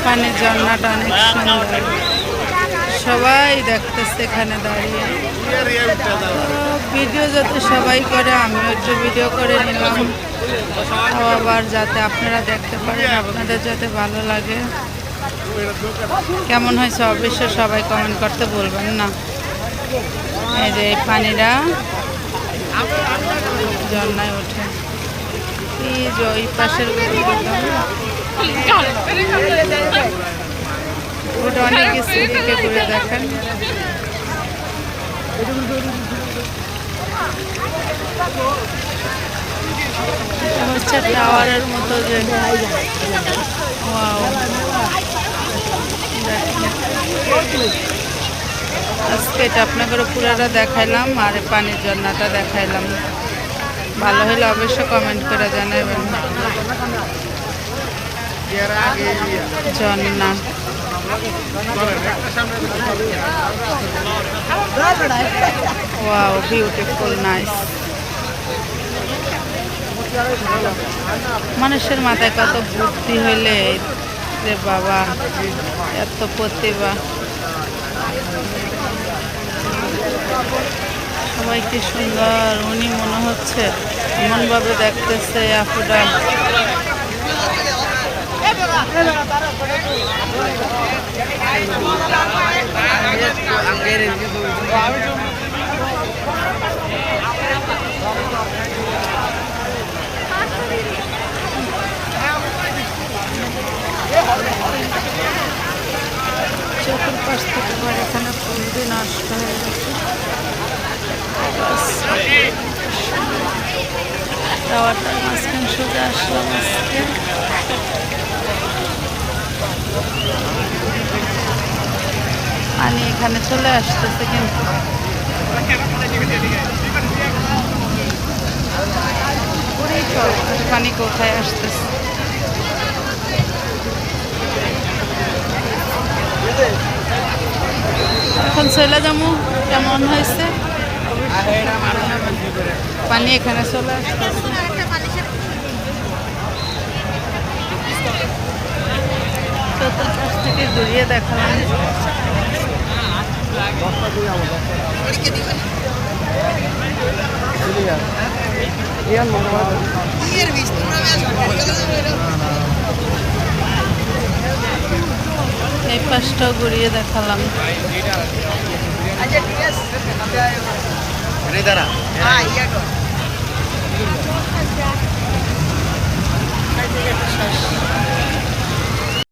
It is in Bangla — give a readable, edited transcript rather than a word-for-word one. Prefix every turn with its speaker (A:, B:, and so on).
A: পানির ঝর্ণাটা অনেক সুন্দর, সবাই দেখতেছে এখানে দাঁড়িয়ে। ভিডিও যাতে সবাই করে, আমিও একটু ভিডিও করে নিলাম, আবার যাতে আপনারা দেখতে পারেন, আপনাদের যাতে ভালো লাগে। কেমন হয়েছে অবশ্যই সবাই কমেন্ট করতে বলবেন না। এই যে এই পানিরা ঝর্ণায় ওঠে, এই যে ওই পাশের ওটা অনেক কিছু দিকে ঘুরে দেখেন। এটা হচ্ছে টাওয়ারের মতো যে, ওয়াও, আজকে এটা আপনাদের পুরাটা দেখাইলাম আর পানির ঝর্ণাটা দেখাইলাম। ভালো হলে অবশ্যই কমেন্ট করে জানাবেন। ঝর্ণা ওয়াও, বিউটিফুল, নাইস। মানুষের মাথায় কত বুদ্ধি হইলে রে বাবা, এত প্রতিভা। সবাই কি সুন্দর, উনি মনে হচ্ছে এমনভাবে দেখতেছে আপুরা। চতুর্পাশ থেকে আবার এখানে ফুলটি নষ্ট হয়ে গেছে। টাওয়ারটার মাঝখানে সোজা আসলাম আজকে। পানি এখানে চলে আসতেছে, কিন্তু পানি কোথায় আসতেছে? এখন চলে যাবো। কেমন হয়েছে? পানি এখানে চলে আসতেছে। চতুর্পাশ থেকে ঘুরিয়ে দেখালাম। এই পাশটাও ঘুরিয়ে দেখালাম।